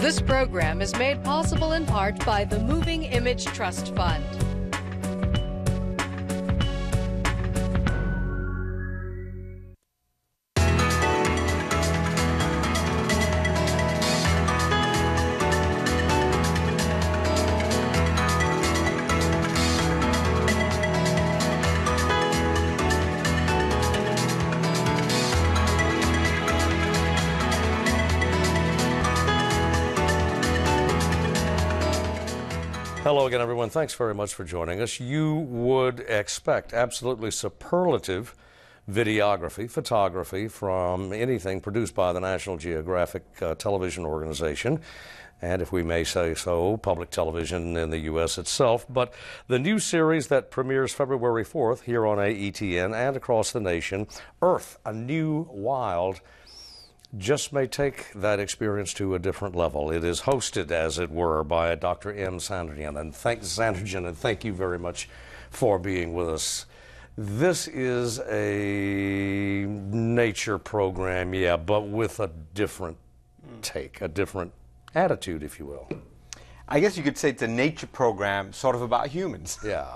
This program is made possible in part by the Moving Image Trust Fund. Hello again, everyone. Thanks very much for joining us. You would expect absolutely superlative videography, photography from anything produced by the National Geographic television organization, and if we may say so, public television in the U.S. itself. But the new series that premieres February 4th here on AETN and across the nation, Earth, A New Wild, just may take that experience to a different level. It is hosted, as it were, by Dr. M. Sanjayan. And thank you very much for being with us. This is a nature program, yeah, but with a different take, a different attitude, if you will. I guess you could say it's a nature program sort of about humans. Yeah.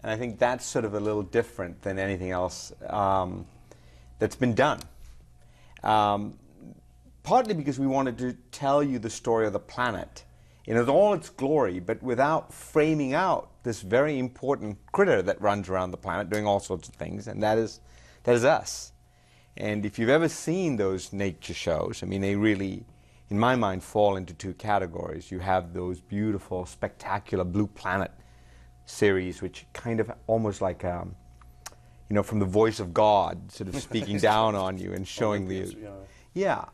And I think that's sort of a little different than anything else that's been done. Partly because we wanted to tell you the story of the planet in all its glory, but without framing out this very important critter that runs around the planet doing all sorts of things, and that is us. And if you've ever seen those nature shows, I mean, they really, in my mind, fall into two categories. You have those beautiful, spectacular Blue Planet series, which kind of almost like, from the voice of God, sort of speaking down on you and showing yeah.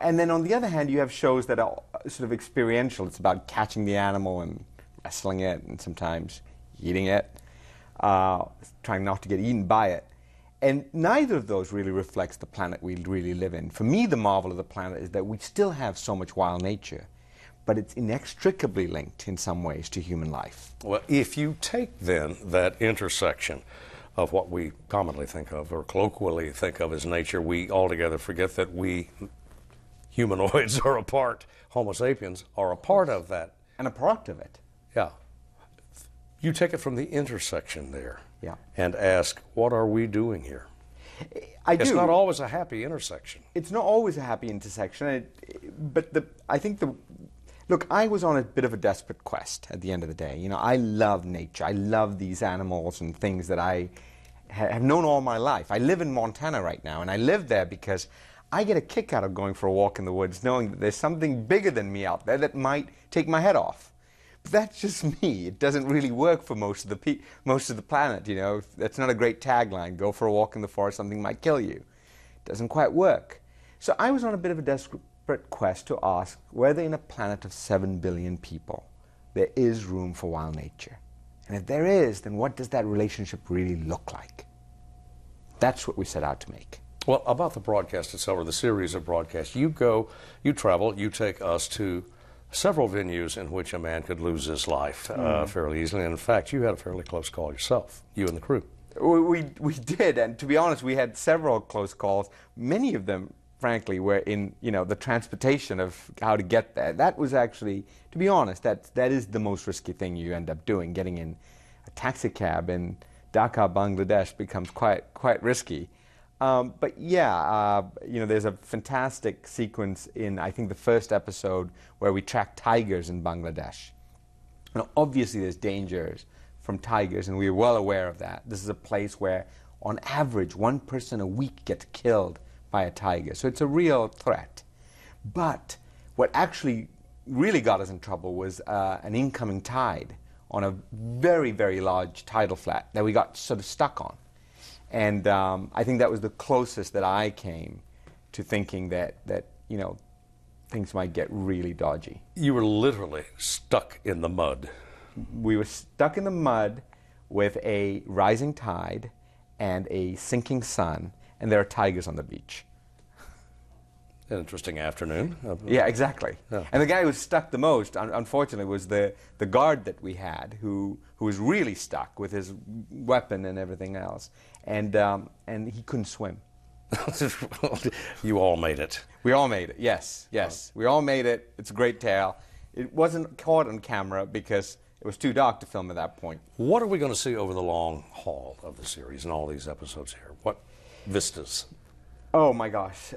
And then on the other hand, you have shows that are sort of experiential. It's about catching the animal and wrestling it and sometimes eating it, trying not to get eaten by it. And neither of those really reflects the planet we really live in. For me, the marvel of the planet is that we still have so much wild nature, but it's inextricably linked in some ways to human life. Well, if you take then that intersection of what we commonly think of or colloquially think of as nature, we altogether forget that we humanoids are a part, Homo sapiens are a part of that. And a product of it. Yeah. You take it from the intersection there, yeah, and ask, what are we doing here? It's not always a happy intersection. It's not always a happy intersection, look, I was on a bit of a desperate quest at the end of the day. I love nature. I love these animals and things that I have known all my life. I live in Montana right now, and I live there because I get a kick out of going for a walk in the woods knowing that there's something bigger than me out there that might take my head off. But that's just me. It doesn't really work for most of the planet, That's not a great tagline. Go for a walk in the forest, something might kill you. It doesn't quite work. So I was on a bit of a desperate quest to ask whether in a planet of 7 billion people there is room for wild nature. And if there is, then what does that relationship really look like? That's what we set out to make. Well, about the broadcast itself, or the series of broadcasts, you travel, you take us to several venues in which a man could lose his life fairly easily. And in fact, you had a fairly close call yourself, you and the crew. We did, and to be honest, we had several close calls. Many of them, frankly, were in the transportation of how to get there. That was actually, to be honest, that is the most risky thing you end up doing. Getting in a taxi cab in Dhaka, Bangladesh becomes quite risky. But yeah, there's a fantastic sequence in, I think, the first episode where we track tigers in Bangladesh. Now, obviously, there's dangers from tigers, and we're well aware of that. This is a place where, on average, one person a week gets killed by a tiger. So it's a real threat. But what actually really got us in trouble was an incoming tide on a very, very large tidal flat that we got sort of stuck on. And I think that was the closest that I came to thinking that things might get really dodgy. You were literally stuck in the mud. We were stuck in the mud with a rising tide and a sinking sun, and there are tigers on the beach. An interesting afternoon. Yeah, exactly. Yeah. And the guy who was stuck the most, unfortunately, was the guard that we had, who was really stuck with his weapon and everything else, and he couldn't swim. You all made it. We all made it, yes, yes. We all made it. It's a great tale. It wasn't caught on camera because it was too dark to film at that point. What are we going to see over the long haul of the series and all these episodes here? What vistas? Oh my gosh,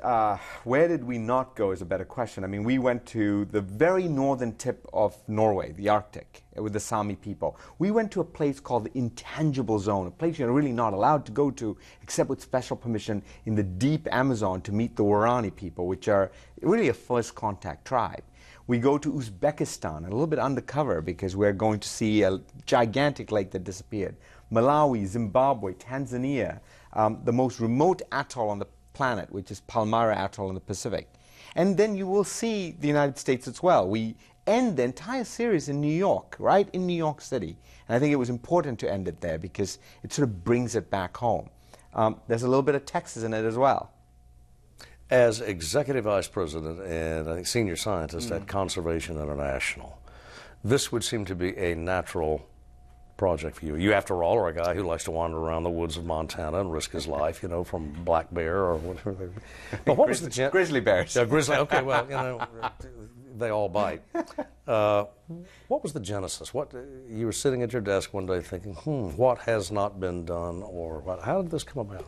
where did we not go is a better question. I mean, we went to the very northern tip of Norway, the Arctic, with the Sami people. We went to a place called the Intangible Zone, a place you're really not allowed to go to except with special permission in the deep Amazon to meet the Warani people, which are really a first contact tribe. We go to Uzbekistan, a little bit undercover because we're going to see a gigantic lake that disappeared. Malawi, Zimbabwe, Tanzania, the most remote atoll on the planet, which is Palmyra Atoll in the Pacific. And then you will see the United States as well. We end the entire series in New York, right in New York City. And I think it was important to end it there because it sort of brings it back home. There's a little bit of Texas in it as well. As Executive Vice President and I think Senior Scientist at Conservation International, this would seem to be a natural project for you. You, after all, are a guy who likes to wander around the woods of Montana and risk his life, you know, from black bear or whatever. But what was the grizzly bears? Yeah, grizzly. Okay, well, you know, they all bite. What was the genesis? What you were sitting at your desk one day thinking, what has not been done, or what? How did this come about?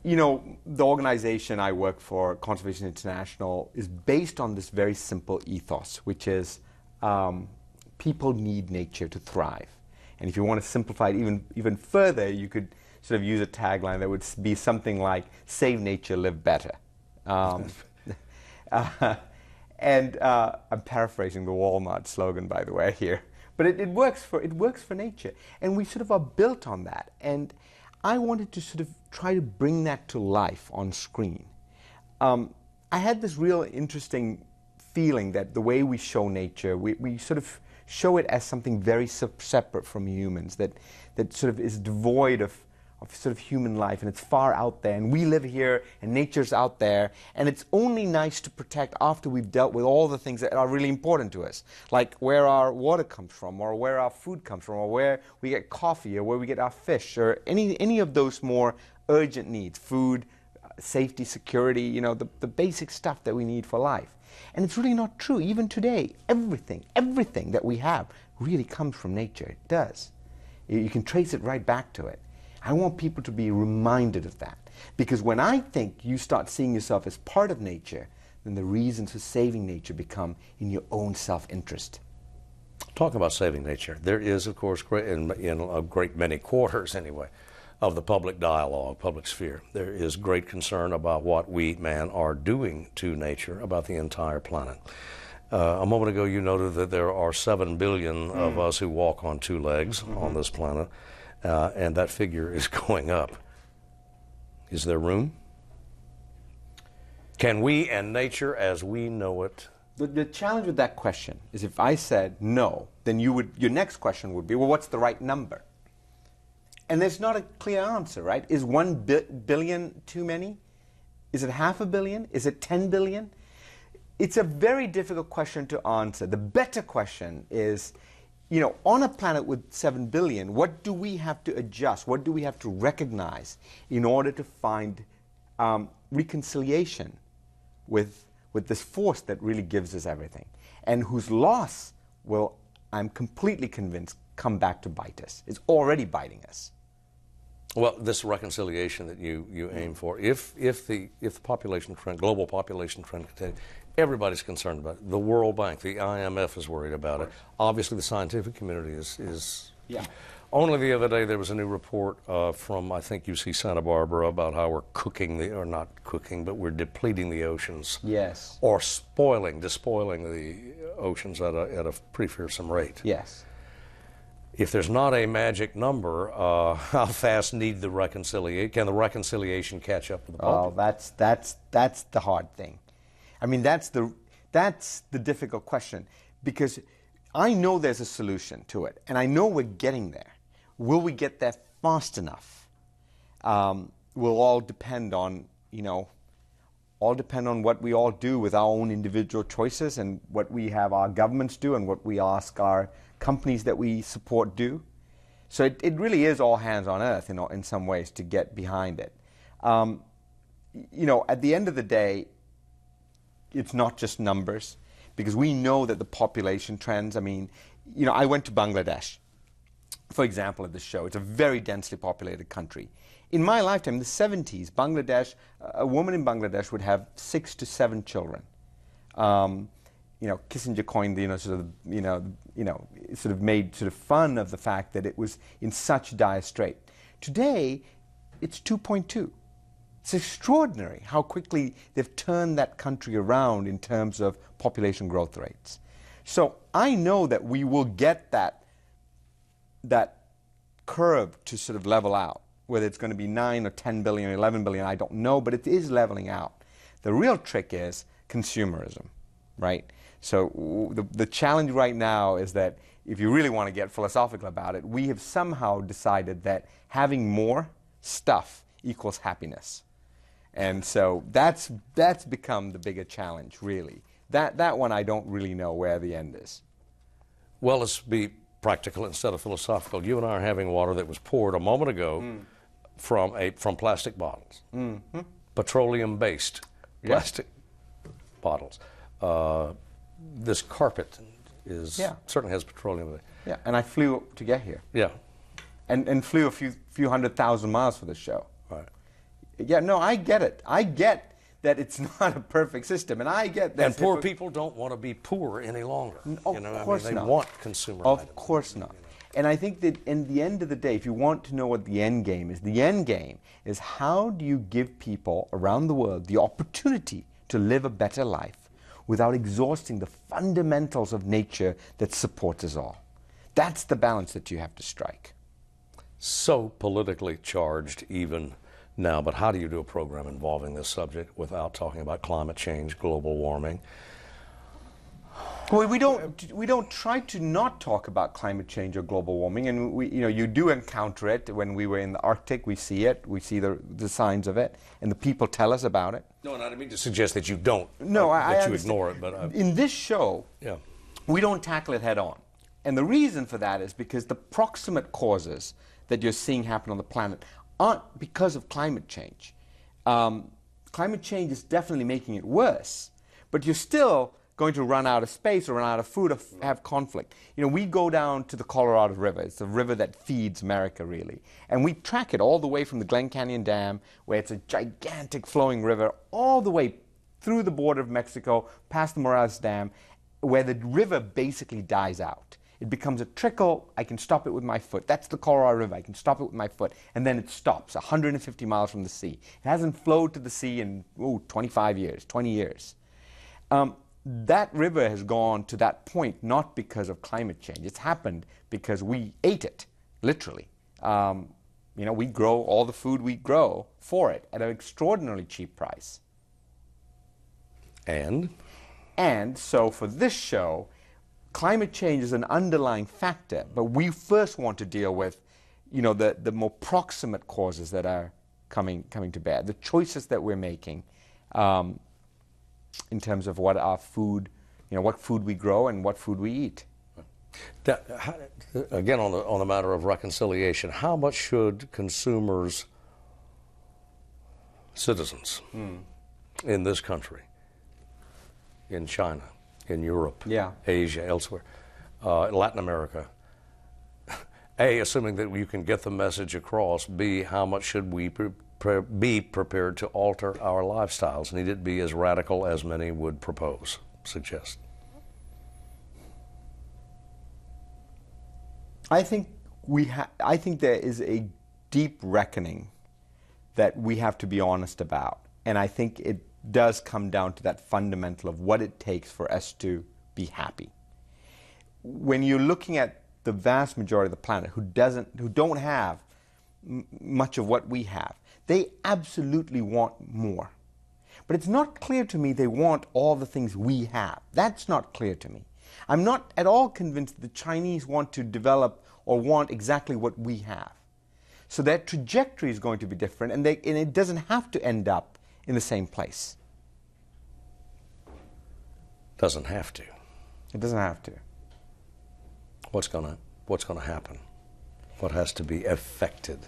You know, the organization I work for, Conservation International, is based on this very simple ethos, which is people need nature to thrive. And if you want to simplify it even further, you could sort of use a tagline that would be something like, save nature, live better. And I'm paraphrasing the Walmart slogan, by the way, here. But it works for nature. And we sort of are built on that. And I wanted to sort of try to bring that to life on screen. I had this real interesting feeling that the way we show nature, we sort of show it as something very separate from humans, that sort of is devoid of sort of human life, and it's far out there, and we live here, and nature's out there, and it's only nice to protect after we've dealt with all the things that are really important to us, like where our water comes from, or where our food comes from, or where we get coffee, or where we get our fish, or any of those more urgent needs, food, safety, security, you know, the basic stuff that we need for life. And it's really not true. Even today, everything that we have really comes from nature. It does. You can trace it right back to it. I want people to be reminded of that. Because when I think you start seeing yourself as part of nature, then the reasons for saving nature become in your own self-interest. Talking about saving nature, there is, of course, in a great many quarters anyway, of the public dialogue, public sphere, there is great concern about what we, man, are doing to nature, about the entire planet. A moment ago you noted that there are 7 billion of us who walk on 2 legs on this planet, and that figure is going up. Is there room? Can we and nature as we know it? The challenge with that question is if I said no, then your next question would be, well, what's the right number? And there's not a clear answer, right? Is 1 billion too many? Is it 500 million? Is it 10 billion? It's a very difficult question to answer. The better question is, you know, on a planet with 7 billion, what do we have to adjust? What do we have to recognize in order to find reconciliation with this force that really gives us everything, and whose loss will, I'm completely convinced, come back to bite us. It's already biting us. Well, this reconciliation that you aim for, if the population trend, global population trend continues, everybody's concerned about it. The World Bank, the IMF is worried about it. Obviously, the scientific community is. Yeah. Only the other day there was a new report from, I think, UC Santa Barbara about how we're cooking or not cooking, but we're depleting the oceans. Yes. Or despoiling the oceans at a pretty fearsome rate. Yes. If there's not a magic number, how fast need the reconciliation? Can the reconciliation catch up to the public? Oh, that's the hard thing. I mean, that's the difficult question, because I know there's a solution to it, and I know we're getting there. Will we get there fast enough? Will all depend on, what we all do with our own individual choices, and what we have our governments do, and what we ask our companies that we support do. So it really is all hands on earth in some ways to get behind it. at the end of the day, it's not just numbers, because we know that the population trends, I mean, I went to Bangladesh, for example, at this show. It's a very densely populated country. In my lifetime, in the 70s, Bangladesh, a woman in Bangladesh would have 6 to 7 children. Kissinger coined the, sort of made sort of fun of the fact that it was in such dire strait. Today, it's 2.2. It's extraordinary how quickly they've turned that country around in terms of population growth rates. So I know that we will get that curve to sort of level out. Whether it's going to be 9 or 10 billion or 11 billion, I don't know, but it is leveling out. The real trick is consumerism, right? So the challenge right now is that if you really want to get philosophical about it, we have somehow decided that having more stuff equals happiness. And so that's become the bigger challenge, really. That one I don't really know where the end is. Well, let's be practical instead of philosophical. You and I are having water that was poured a moment ago from plastic bottles, petroleum-based plastic bottles. This carpet certainly has petroleum in it. Yeah, and I flew to get here. Yeah. And flew a few 100,000 miles for this show. Right. Yeah, no, I get it. I get that it's not a perfect system, and I get that. And poor people don't want to be poor any longer. Of course not. They want consumer items. items. Of course not. And I think that in the end of the day, if you want to know what the end game is how do you give people around the world the opportunity to live a better life without exhausting the fundamentals of nature that supports us all? That's the balance that you have to strike. So politically charged even now, but how do you do a program involving this subject without talking about climate change, global warming? Well, we don't try to not talk about climate change or global warming, and you do encounter it. When we were in the Arctic, we see it. We see the signs of it, and the people tell us about it. No, and I didn't mean to suggest that you don't. No, that you ignore it, but in this show, we don't tackle it head on, and the reason for that is because the proximate causes that you're seeing happen on the planet aren't because of climate change. Climate change is definitely making it worse, but you're still going to run out of space or run out of food or have conflict. We go down to the Colorado River. It's the river that feeds America, really. And we track it all the way from the Glen Canyon Dam, where it's a gigantic flowing river, all the way through the border of Mexico, past the Morales Dam, where the river basically dies out. It becomes a trickle. I can stop it with my foot. That's the Colorado River. I can stop it with my foot. And then it stops 150 miles from the sea. It hasn't flowed to the sea in 25 years, 20 years. That river has gone to that point not because of climate change. It's happened because we ate it, literally. We grow all the food we grow for it at an extraordinarily cheap price. And so for this show, climate change is an underlying factor, but we first want to deal with, the more proximate causes that are coming to bear, the choices that we're making in terms of what our food, what food we grow and what food we eat. Again, on the matter of reconciliation, how much should consumers, citizens in this country, in China, in Europe, Asia, elsewhere, Latin America, A, assuming that you can get the message across, B, how much should we be prepared to alter our lifestyles? Need it be as radical as many would suggest? I think there is a deep reckoning that we have to be honest about, and I think it does come down to that fundamental of what it takes for us to be happy. When you're looking at the vast majority of the planet who don't have much of what we have, they absolutely want more. But it's not clear to me they want all the things we have. That's not clear to me. I'm not at all convinced the Chinese want to develop or want exactly what we have. So their trajectory is going to be different, and it doesn't have to end up in the same place. Doesn't have to. It doesn't have to. What's going to happen? What has to be affected?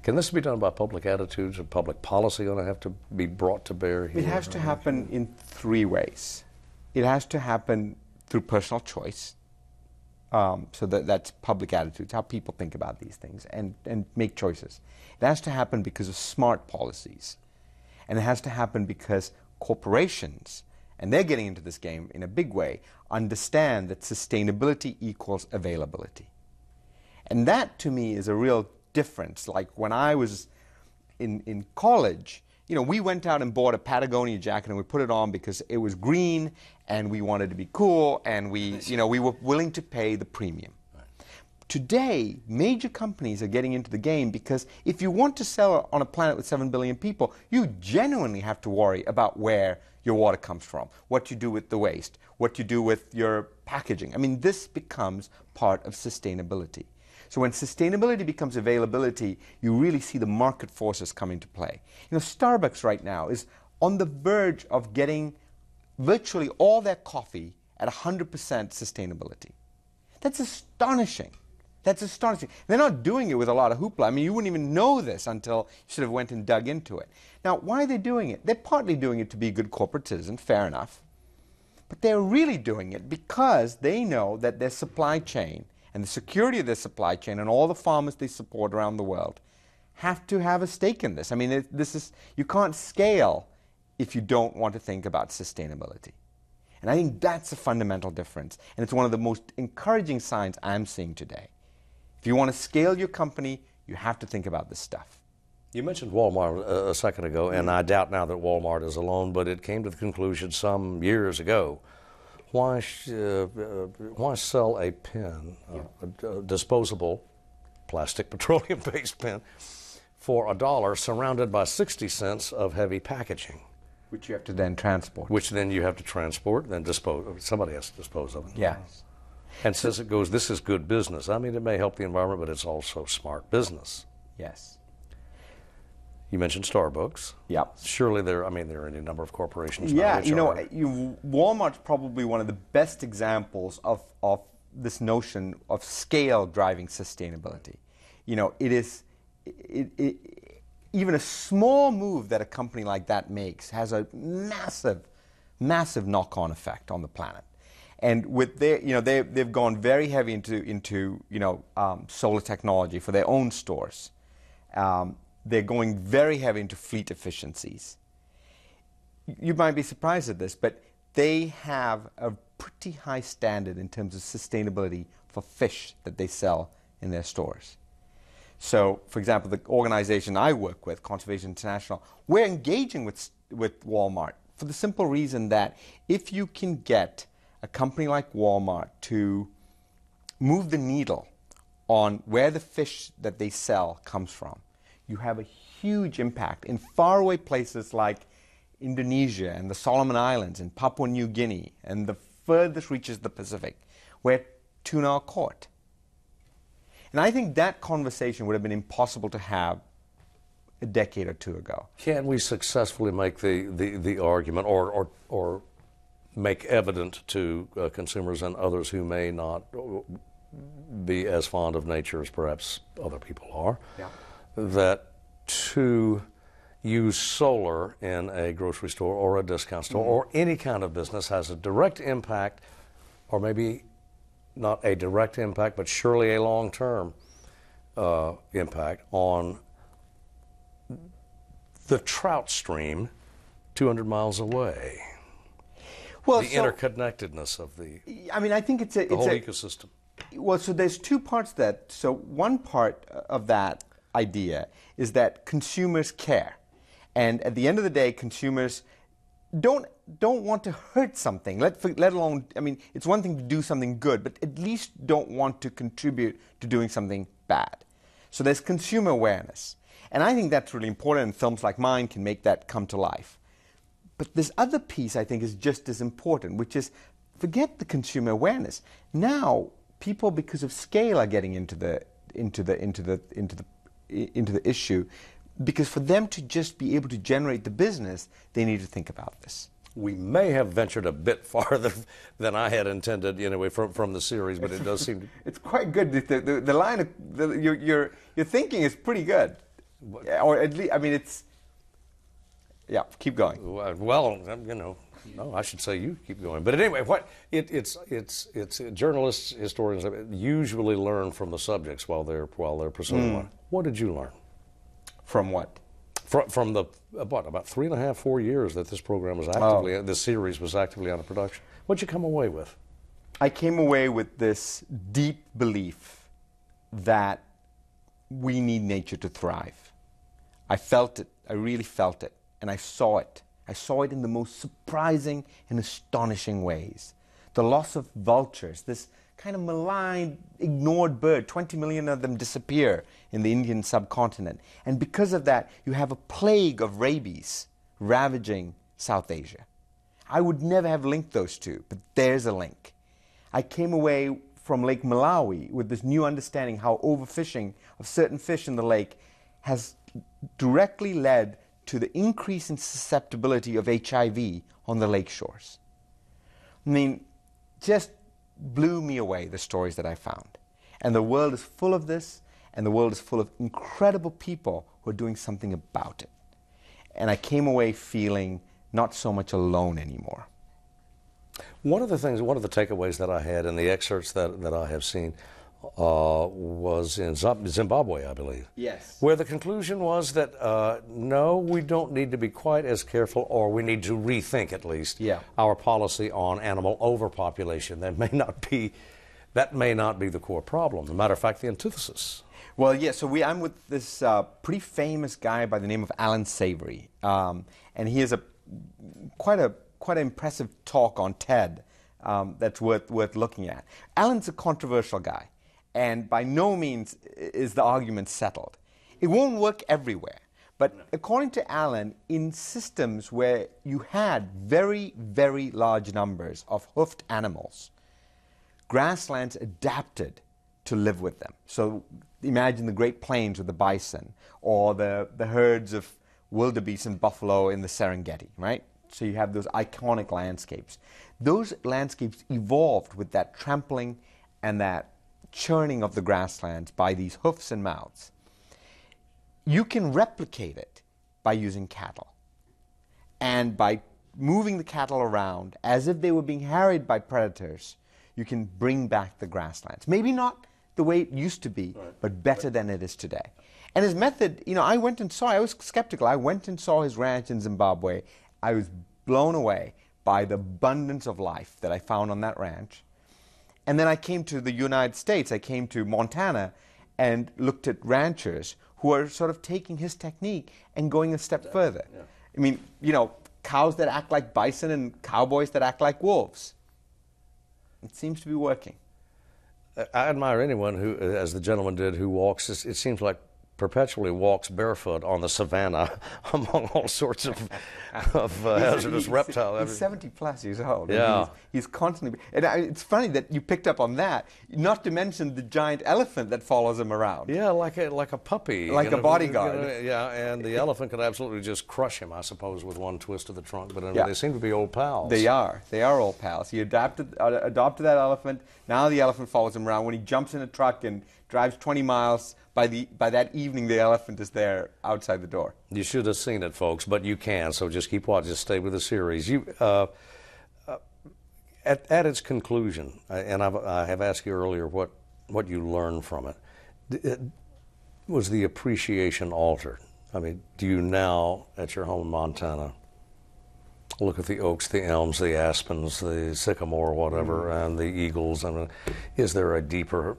Can this be done by public attitudes or public policy going to have to be brought to bear here? It has to happen in three ways. It has to happen through personal choice. So that's public attitudes, how people think about these things and make choices. It has to happen because of smart policies. And it has to happen because corporations, and they're getting into this game in a big way, understand that sustainability equals availability. And that, to me, is a real difference. Like when I was in college, you know, we went out and bought a Patagonia jacket and we put it on because it was green and we wanted to be cool and we were willing to pay the premium. Today, major companies are getting into the game because if you want to sell on a planet with 7 billion people, you genuinely have to worry about where your water comes from, what you do with the waste, what you do with your packaging. I mean, this becomes part of sustainability. So when sustainability becomes availability, you really see the market forces come into play. You know, Starbucks right now is on the verge of getting virtually all their coffee at 100% sustainability. That's astonishing. That's astonishing. They're not doing it with a lot of hoopla. I mean, you wouldn't even know this until you sort of went and dug into it. Now, why are they doing it? They're partly doing it to be a good corporate citizen, fair enough. But they're really doing it because they know that their supply chain and the security of their supply chain and all the farmers they support around the world have to have a stake in this. I mean, you can't scale if you don't want to think about sustainability. And I think that's a fundamental difference. And it's one of the most encouraging signs I'm seeing today. If you want to scale your company, you have to think about this stuff. You mentioned Walmart a second ago, and I doubt now that Walmart is alone, but it came to the conclusion some years ago. Why sell a pen, a disposable plastic petroleum-based pen, for $1 surrounded by 60 cents of heavy packaging? Which you have to then transport. Which then you have to transport, then dispose. Somebody has to dispose of it. Yes. And says it goes, this is good business. I mean, it may help the environment, but it's also smart business. Yes. You mentioned Starbucks. Yeah. Surely there are any number of corporations. Yeah, now Walmart's probably one of the best examples of this notion of scale driving sustainability. You know, even a small move that a company like that makes has a massive, massive knock-on effect on the planet. And with they've gone very heavy into solar technology for their own stores. They're going very heavy into fleet efficiencies. You might be surprised at this, but they have a pretty high standard in terms of sustainability for fish that they sell in their stores. So, for example, the organization I work with, Conservation International, we're engaging with Walmart for the simple reason that if you can get a company like Walmart to move the needle on where the fish that they sell comes from, you have a huge impact in faraway places like Indonesia and the Solomon Islands and Papua New Guinea and the furthest reaches of the Pacific, where tuna are caught. And I think that conversation would have been impossible to have a decade or two ago. Can we successfully make the argument or make evident to consumers and others who may not be as fond of nature as perhaps other people are, that to use solar in a grocery store or a discount store or any kind of business has a direct impact, or maybe not a direct impact, but surely a long-term impact on the trout stream 200 miles away? Well, the interconnectedness of I think it's the whole ecosystem. Well, so there's two parts to that. So one part of that idea is that consumers care. And at the end of the day, consumers don't want to hurt something, let alone, it's one thing to do something good, but at least don't want to contribute to doing something bad. So there's consumer awareness. And I think that's really important, and films like mine can make that come to life. But this other piece, I think, is just as important, which is forget the consumer awareness. Now, people, because of scale, are getting into the issue, because for them to just be able to generate the business, they need to think about this. We may have ventured a bit farther than I had intended, anyway, from the series, but it does seem to... It's quite good. The line of your thinking is pretty good. Or at least, I mean, it's, yeah, keep going. Well, you know, no, I should say you keep going. But anyway, it's journalists, historians usually learn from the subjects while they're pursuing one. What did you learn? From what? From the about 3.5, 4 years that this program was actively, this series was actively under production. What'd you come away with? I came away with this deep belief that we need nature to thrive. I felt it. I really felt it. And I saw it. I saw it in the most surprising and astonishing ways. The loss of vultures, this kind of maligned, ignored bird, 20 million of them disappear in the Indian subcontinent. And because of that, you have a plague of rabies ravaging South Asia. I would never have linked those two, but there's a link. I came away from Lake Malawi with this new understanding how overfishing of certain fish in the lake has directly led to the increase in susceptibility of HIV on the lake shores. I mean, just blew me away, the stories that I found. And the world is full of this, and the world is full of incredible people who are doing something about it. And I came away feeling not so much alone anymore. One of the takeaways that I had in the excerpts that I have seen was in Zimbabwe, I believe. Yes. Where the conclusion was that, no, we don't need to be quite as careful, or we need to rethink at least our policy on animal overpopulation. That may not be the core problem. As a matter of fact, the antithesis. Well, yeah, so I'm with this pretty famous guy by the name of Alan Savory. And he has quite an impressive talk on TED that's worth looking at. Alan's a controversial guy, and by no means is the argument settled. It won't work everywhere, but according to Alan, in systems where you had very, very large numbers of hoofed animals, grasslands adapted to live with them. So imagine the Great Plains with the bison, or the herds of wildebeest and buffalo in the Serengeti, right? So you have those iconic landscapes. Those landscapes evolved with that trampling and that churning of the grasslands by these hoofs and mouths. You can replicate it by using cattle. And by moving the cattle around as if they were being harried by predators, you can bring back the grasslands. Maybe not the way it used to be, but better than it is today. And his method, you know, I was skeptical. I went and saw his ranch in Zimbabwe. I was blown away by the abundance of life that I found on that ranch. And then I came to the United States. I came to Montana and looked at ranchers who are sort of taking his technique and going a step further. Yeah. I mean, you know, cows that act like bison and cowboys that act like wolves. It seems to be working. I admire anyone who, as the gentleman did, who walks, it seems like perpetually walks barefoot on the savannah among all sorts of hazardous reptiles. He's 70 plus years old. Yeah. He's constantly... And it's funny that you picked up on that, not to mention the giant elephant that follows him around. Yeah, like a puppy. Like a bodyguard. You know, yeah, and the elephant could absolutely just crush him, I suppose, with one twist of the trunk. But they seem to be old pals. They are old pals. He adopted that elephant. Now the elephant follows him around. When he jumps in a truck and drives 20 miles... By that evening, the elephant is there outside the door. You should have seen it, folks, but you can, so just keep watching. Just stay with the series. At its conclusion, and I have asked you earlier what you learned from it, was the appreciation altered? I mean, do you now, at your home in Montana, look at the oaks, the elms, the aspens, the sycamore, whatever, and the eagles? I mean, is there a deeper...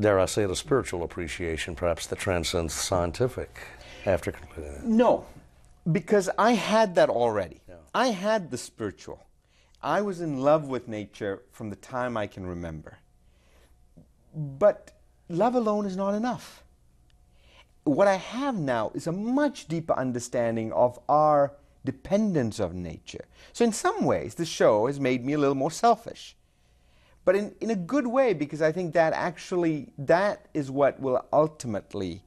dare I say it, a spiritual appreciation, perhaps, that transcends the scientific after concluding it? No, because I had that already. Yeah. I had the spiritual. I was in love with nature from the time I can remember. But love alone is not enough. What I have now is a much deeper understanding of our dependence on nature. So in some ways, the show has made me a little more selfish. But in a good way, because I think that is what will ultimately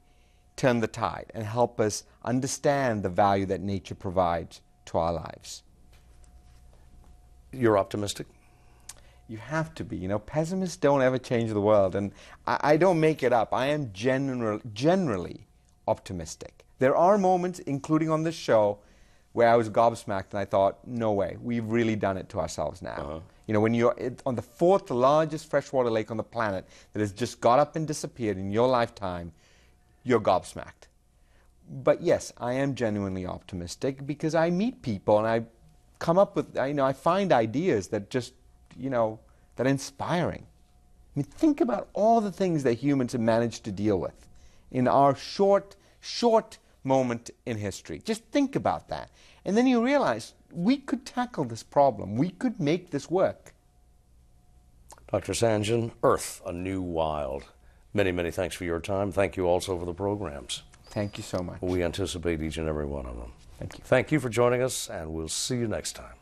turn the tide and help us understand the value that nature provides to our lives. You're optimistic? You have to be. You know, pessimists don't ever change the world. And I don't make it up. I am generally optimistic. There are moments, including on this show, where I was gobsmacked and I thought, no way, we've really done it to ourselves now. You know, when you're on the fourth largest freshwater lake on the planet that has just got up and disappeared in your lifetime, you're gobsmacked. But yes, I am genuinely optimistic because I meet people and I come up with, I find ideas that just, that are inspiring. I mean, think about all the things that humans have managed to deal with in our short moment in history. Just think about that. And then you realize we could tackle this problem. We could make this work. Dr. Sanjayan, Earth, a New Wild. Many, many thanks for your time. Thank you also for the programs. Thank you so much. We anticipate each and every one of them. Thank you. Thank you for joining us, and we'll see you next time.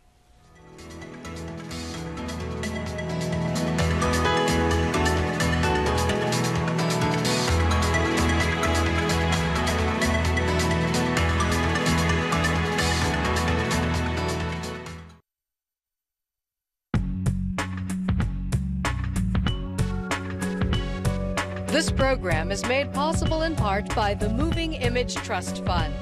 This program is made possible in part by the Moving Image Trust Fund.